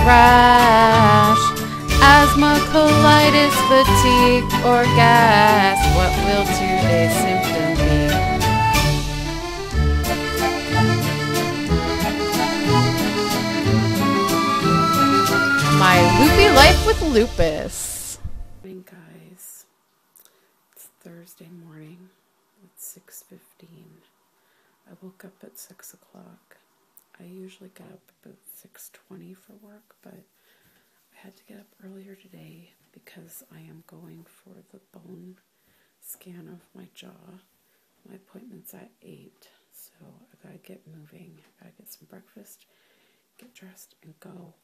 rash, asthma, colitis, fatigue, or gas. What will today's symptom be? My Loopy Life with Lupus. Morning, guys. It's Thursday morning. It's 6:15. I woke up at 6 o'clock. I usually get up about 6:20 for work, but I had to get up earlier today because I am going for the bone scan of my jaw. My appointment's at 8, so I gotta get moving. I gotta get some breakfast, get dressed, and go.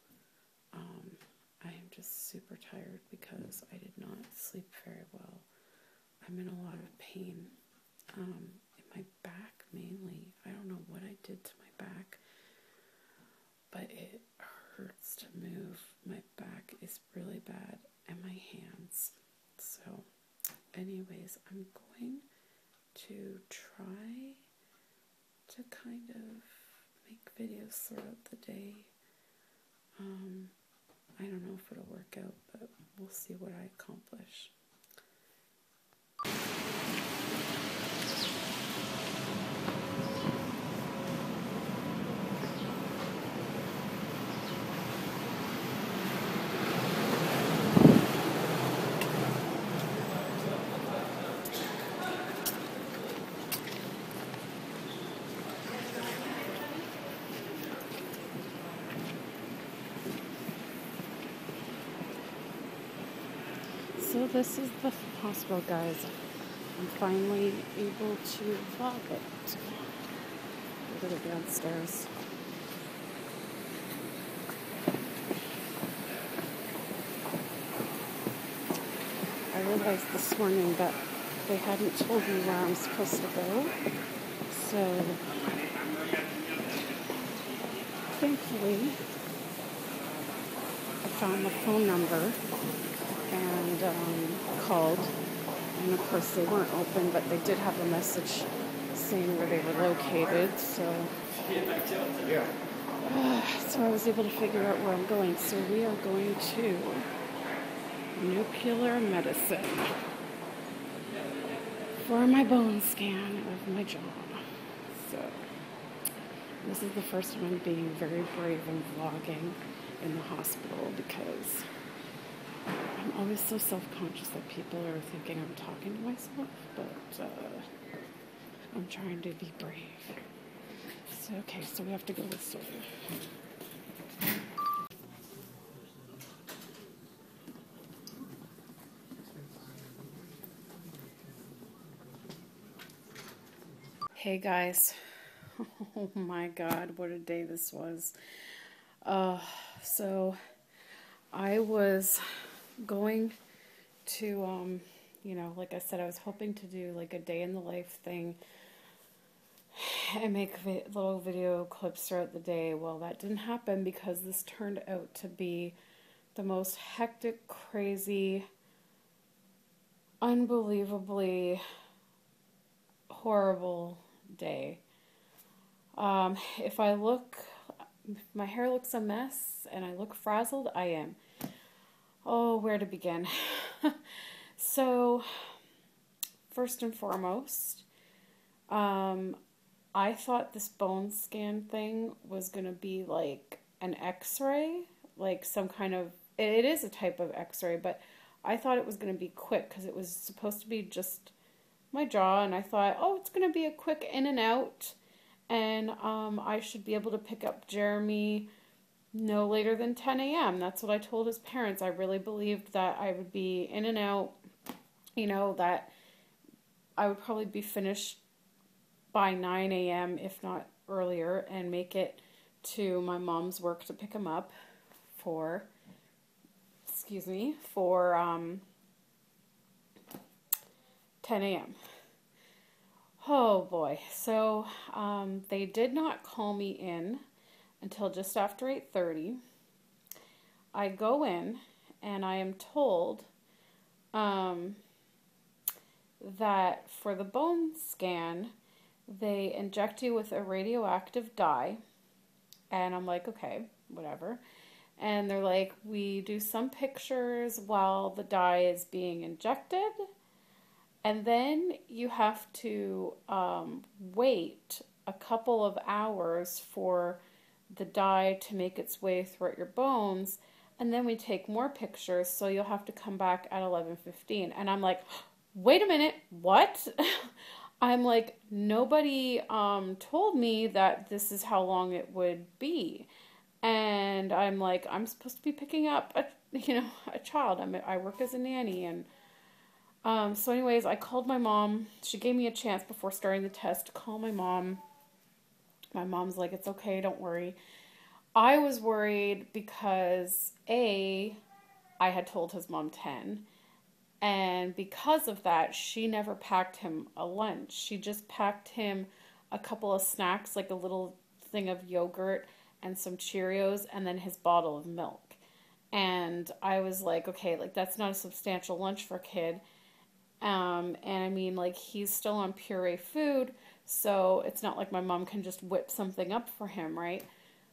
I am just super tired because I did not sleep very well. I'm in a lot of pain in my back mainly. I don't know what I did to my back, but it hurts to move. My back is really bad, and my hands. So anyways, I'm going to try to kind of make videos throughout the day. I don't know if it'll work out, but we'll see what I accomplish. So this is the hospital, guys. I'm finally able to vlog it. Go to the downstairs. I realized this morning that they hadn't told me where I'm supposed to go. So thankfully I found the phone number and called, and of course they weren't open, but they did have a message saying where they were located, so I was able to figure out where I'm going. So we are going to nuclear medicine for my bone scan of my jaw. So this is the first time I'm being very brave and vlogging in the hospital because I'm always so self-conscious that people are thinking I'm talking to myself, but I'm trying to be brave. So, okay, so we have to go this way. Hey guys. Oh my God, what a day this was. So I was going to, like I said, I was hoping to do like a day in the life thing and make little video clips throughout the day. Well, that didn't happen because this turned out to be the most hectic, crazy, unbelievably horrible day. If my hair looks a mess and I look frazzled, I am. Oh, where to begin? So, first and foremost, I thought this bone scan thing was going to be like an x-ray, like some kind of, it is a type of x-ray, but I thought it was going to be quick because it was supposed to be just my jaw, and I thought, oh, it's going to be a quick in and out, and I should be able to pick up Jeremy no later than 10 a.m. That's what I told his parents. I really believed that I would be in and out, that I would probably be finished by 9 a.m., if not earlier, and make it to my mom's work to pick him up for 10 a.m. Oh boy. So they did not call me in until just after 8:30. I go in and I am told that for the bone scan, they inject you with a radioactive dye. And I'm like, okay, whatever. And they're like, we do some pictures while the dye is being injected, and then you have to wait a couple of hours for the dye to make its way throughout your bones, and then we take more pictures, so you'll have to come back at 11:15. And I'm like, wait a minute, what? I'm like, nobody told me that this is how long it would be. And I'm like, I'm supposed to be picking up a child. I work as a nanny. And so anyways, I called my mom. She gave me a chance before starting the test to call my mom. My mom's like, it's okay, don't worry. I was worried because I had told his mom 10, and because of that, she never packed him a lunch. She just packed him a couple of snacks, like a little thing of yogurt and some Cheerios, and then his bottle of milk. And I was like, okay, like that's not a substantial lunch for a kid. And I mean, like, he's still on puree food, so it's not like my mom can just whip something up for him, right?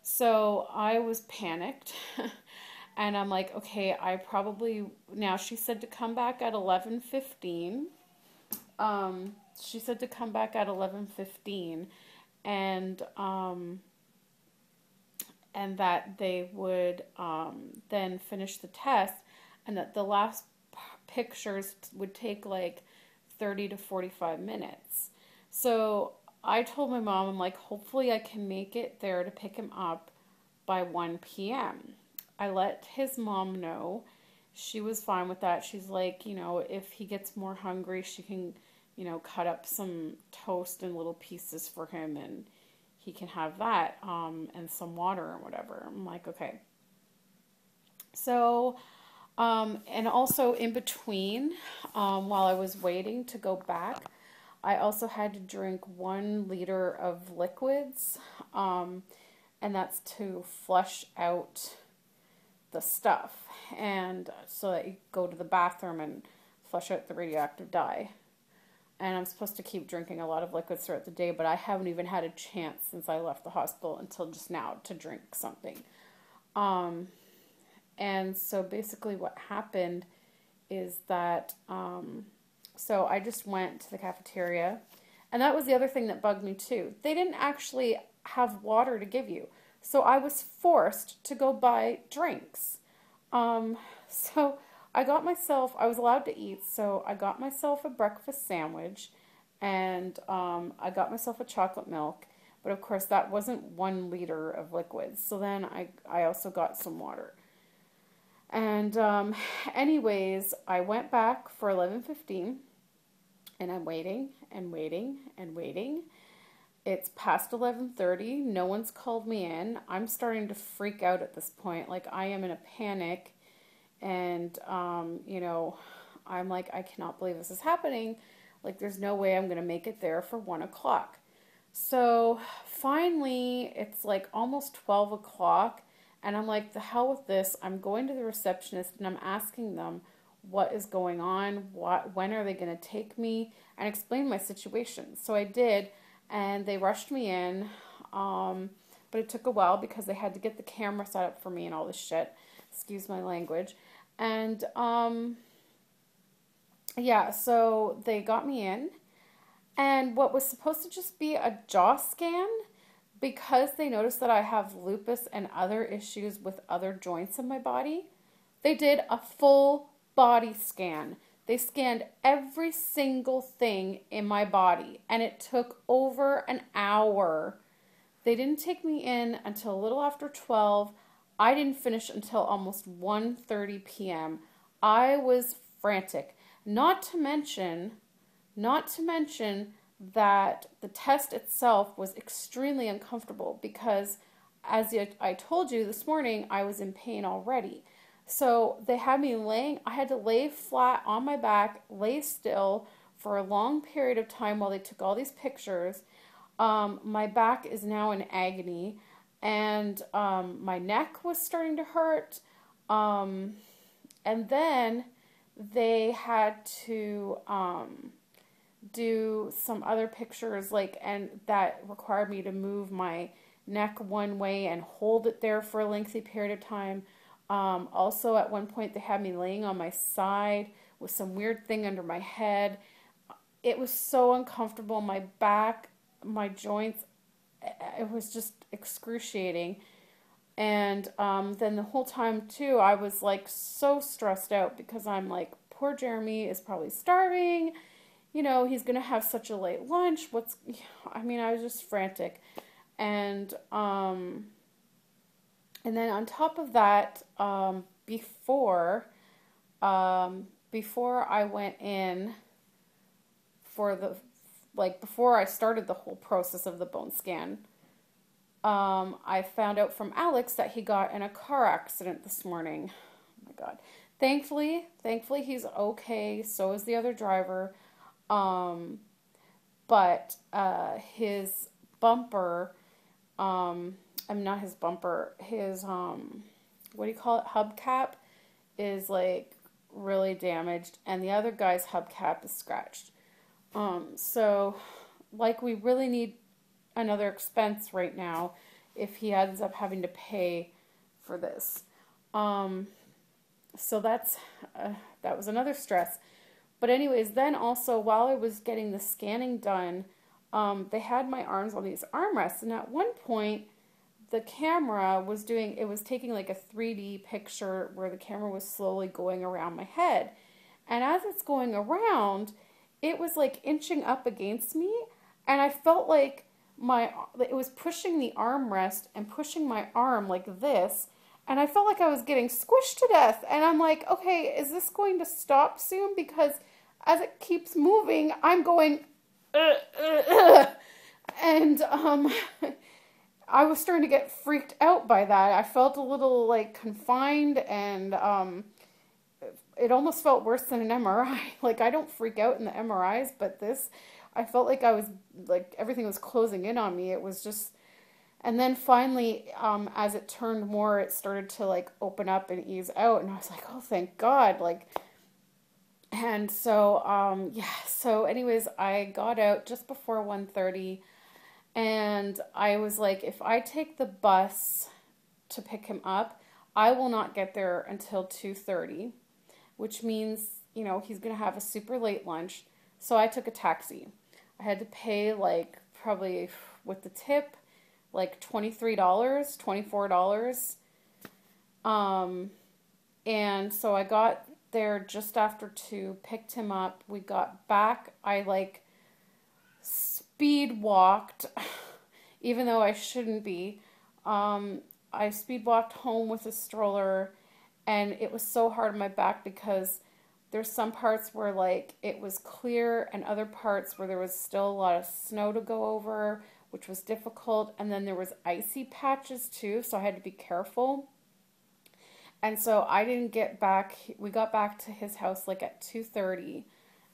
So I was panicked. And I'm like, okay, now she said to come back at 11:15. She said to come back at 11:15, and that they would then finish the test, and that the last pictures would take like 30 to 45 minutes. So I told my mom, I'm like, hopefully I can make it there to pick him up by 1 p.m. I let his mom know. She was fine with that. She's like, if he gets more hungry, she can, cut up some toast in little pieces for him, and he can have that, and some water or whatever. I'm like, okay. So, and also in between, while I was waiting to go back, I also had to drink 1 liter of liquids, and that's to flush out the stuff, and so that you go to the bathroom and flush out the radioactive dye. And I'm supposed to keep drinking a lot of liquids throughout the day, but I haven't even had a chance since I left the hospital until just now to drink something. And so basically what happened is that, so I just went to the cafeteria, and that was the other thing that bugged me too. They didn't actually have water to give you. So I was forced to go buy drinks. So I was allowed to eat, so I got myself a breakfast sandwich, and I got myself a chocolate milk, but of course that wasn't 1 liter of liquids. So then I also got some water. And anyways, I went back for 11:15, and I'm waiting and waiting and waiting. It's past 11:30. No one's called me in. I'm starting to freak out at this point. Like, I am in a panic, and I'm like, I cannot believe this is happening. Like, there's no way I'm gonna make it there for 1 o'clock. So finally, it's like almost 12 o'clock, and I'm like, the hell with this. I'm going to the receptionist, and I'm asking them what is going on, when are they gonna take me, and explain my situation. So I did. And they rushed me in, but it took a while because they had to get the camera set up for me and all this shit. Excuse my language. And, yeah, so they got me in. And what was supposed to just be a jaw scan, because they noticed that I have lupus and other issues with other joints in my body, they did a full body scan. They scanned every single thing in my body, and it took over an hour. They didn't take me in until a little after 12. I didn't finish until almost 1:30 p.m. I was frantic. Not to mention that the test itself was extremely uncomfortable because, as I told you this morning, I was in pain already. So they had me I had to lay flat on my back, lay still for a long period of time while they took all these pictures. My back is now in agony, and my neck was starting to hurt. And then they had to do some other pictures, and that required me to move my neck one way and hold it there for a lengthy period of time. Also, at one point, they had me laying on my side with some weird thing under my head. It was so uncomfortable. My back, my joints, it was just excruciating. And then the whole time, too, I was like so stressed out because I'm like, poor Jeremy is probably starving. You know, he's going to have such a late lunch. I was just frantic. And then on top of that, before I went in before I started the whole process of the bone scan, I found out from Aleks that he got in a car accident this morning. Oh my God. Thankfully he's okay. So is the other driver. But his bumper, not his bumper, his, what do you call it? Hubcap is like really damaged, and the other guy's hubcap is scratched. So like we really need another expense right now if he ends up having to pay for this. So that was another stress. But anyways, then also while I was getting the scanning done, they had my arms on these armrests, and at one point the camera was taking like a 3D picture where the camera was slowly going around my head. And as it's going around, it was like inching up against me, and I felt like it was pushing the armrest and pushing my arm like this, and I felt like I was getting squished to death. And I'm like, okay, is this going to stop soon? Because as it keeps moving, I'm going, and I was starting to get freaked out by that. I felt a little like confined, and it almost felt worse than an MRI. Like, I don't freak out in the MRIs, but this, I felt like I was, like, everything was closing in on me. It was just, and then finally, as it turned more, it started to, like, open up and ease out, and I was like, oh, thank God, like, and so, so anyways, I got out just before 1:30, and I was like, if I take the bus to pick him up, I will not get there until 2:30. Which means, you know, he's going to have a super late lunch. So I took a taxi. I had to pay, like, probably with the tip, like $23, $24. And so I got there just after 2, picked him up. We got back. I, like, speed walked, even though I shouldn't be. I speed walked home with a stroller. And it was so hard on my back because there's some parts where, like, it was clear and other parts where there was still a lot of snow to go over, which was difficult. And then there was icy patches too, so I had to be careful. And so I didn't get back. We got back to his house like at 2:30,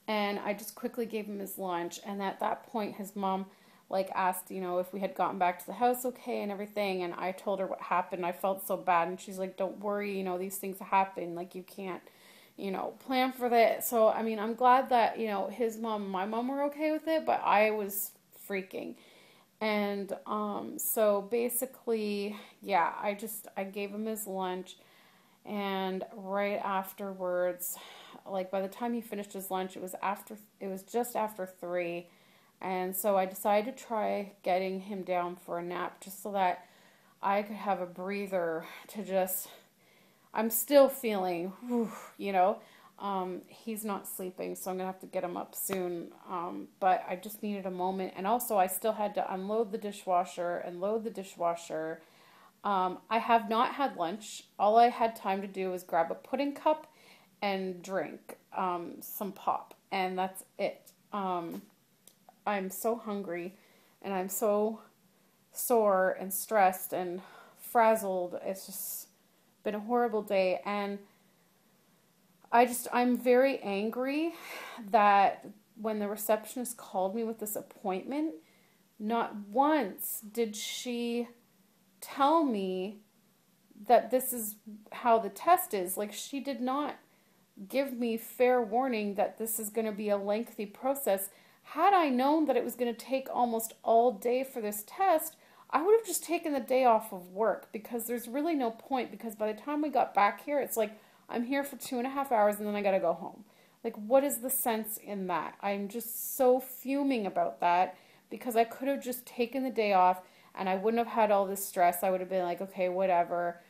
and I just quickly gave him his lunch. And at that point, his mom like asked, you know, if we had gotten back to the house okay and everything, and I told her what happened. I felt so bad, and she's like, don't worry, you know, these things happen, like, you can't, you know, plan for that. So I mean, I'm glad that, you know, my mom were okay with it, but I was freaking. And so basically, yeah, I gave him his lunch, and right afterwards, like, by the time he finished his lunch, it was just after 3. And so I decided to try getting him down for a nap just so that I could have a breather to just, I'm still feeling, you know, he's not sleeping, so I'm going to have to get him up soon. But I just needed a moment. And also I still had to unload the dishwasher and load the dishwasher. I have not had lunch. All I had time to do was grab a pudding cup and drink some pop. And that's it. I'm so hungry, and I'm so sore and stressed and frazzled. It's just been a horrible day, and I'm very angry that when the receptionist called me with this appointment, not once did she tell me that this is how the test is. Like, she did not give me fair warning that this is going to be a lengthy process. Had I known that it was going to take almost all day for this test, I would have just taken the day off of work because there's really no point because by the time we got back here, it's like I'm here for 2.5 hours and then I gotta go home. Like, what is the sense in that? I'm just so fuming about that because I could have just taken the day off and I wouldn't have had all this stress. I would have been like, okay, whatever,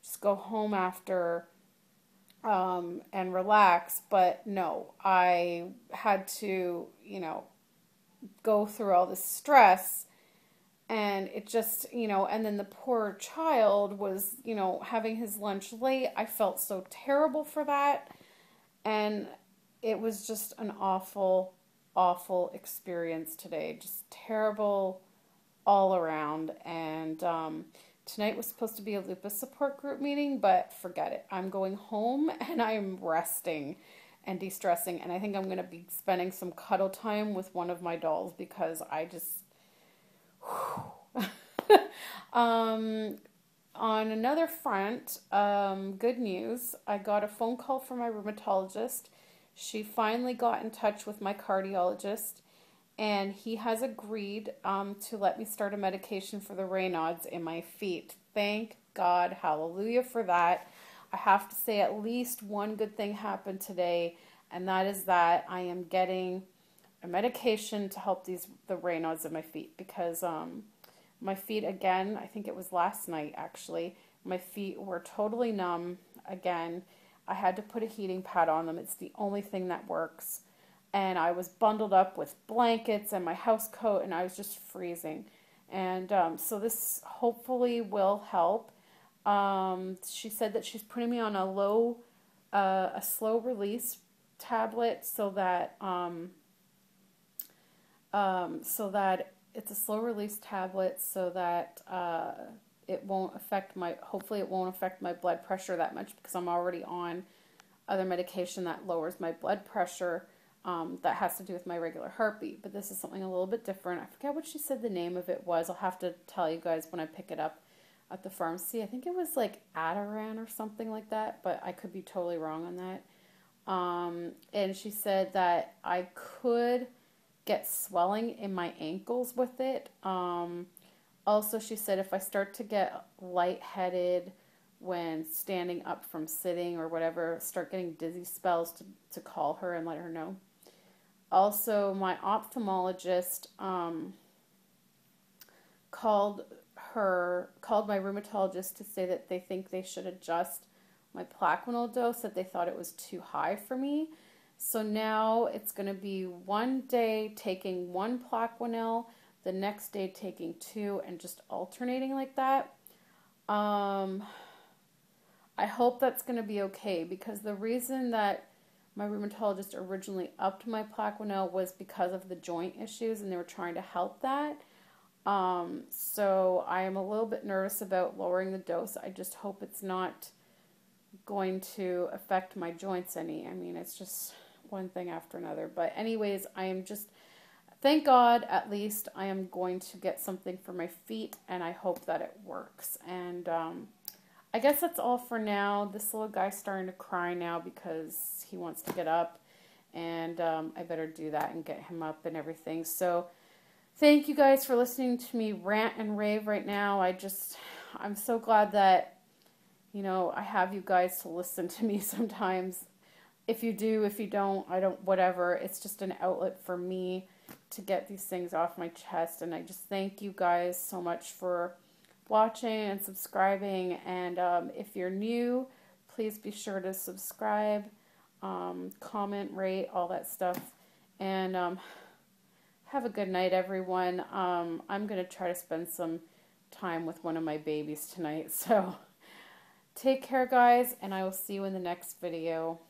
just go home after and relax. But no, I had to, go through all this stress and it just, and then the poor child was, having his lunch late. I felt so terrible for that. And it was just an awful, awful experience today. Just terrible all around. And tonight was supposed to be a lupus support group meeting, but forget it. I'm going home and I'm resting and de-stressing. And I think I'm going to be spending some cuddle time with one of my dolls because I just... On another front, good news. I got a phone call from my rheumatologist. She finally got in touch with my cardiologist, and he has agreed to let me start a medication for the Raynaud's in my feet. Thank God, hallelujah for that. I have to say at least one good thing happened today, and that is that I am getting a medication to help the Raynaud's in my feet because my feet again, I think it was last night actually, my feet were totally numb again. I had to put a heating pad on them. It's the only thing that works. And I was bundled up with blankets and my house coat and I was just freezing. And so this hopefully will help. She said that she's putting me on a slow release tablet so that it's a slow release tablet so that it won't affect hopefully it won't affect my blood pressure that much because I'm already on other medication that lowers my blood pressure that has to do with my regular heartbeat. But this is something a little bit different. I forget what she said the name of it was. I'll have to tell you guys when I pick it up at the pharmacy. I think it was like Atiran or something like that, but I could be totally wrong on that. And she said that I could get swelling in my ankles with it. Also, she said if I start to get lightheaded when standing up from sitting or whatever, start getting dizzy spells to call her and let her know. Also, my ophthalmologist called my rheumatologist to say that they think they should adjust my Plaquenil dose, that they thought it was too high for me. So now it's going to be one day taking one Plaquenil, the next day taking two, and just alternating like that. I hope that's going to be okay because the reason that my rheumatologist originally upped my Plaquenil was because of the joint issues and they were trying to help that. So I am a little bit nervous about lowering the dose. I just hope it's not going to affect my joints any. I mean, it's just one thing after another. But anyways, I am just, thank God, at least I am going to get something for my feet, and I hope that it works. And I guess that's all for now. This little guy's starting to cry now because he wants to get up, and I better do that and get him up and everything. So thank you guys for listening to me rant and rave right now. I'm so glad that, I have you guys to listen to me sometimes. If you do, if you don't, I don't, whatever. It's just an outlet for me to get these things off my chest. And I just thank you guys so much for watching and subscribing. And if you're new, please be sure to subscribe, comment, rate, all that stuff. And have a good night, everyone. I'm going to try to spend some time with one of my babies tonight. So take care, guys, and I will see you in the next video.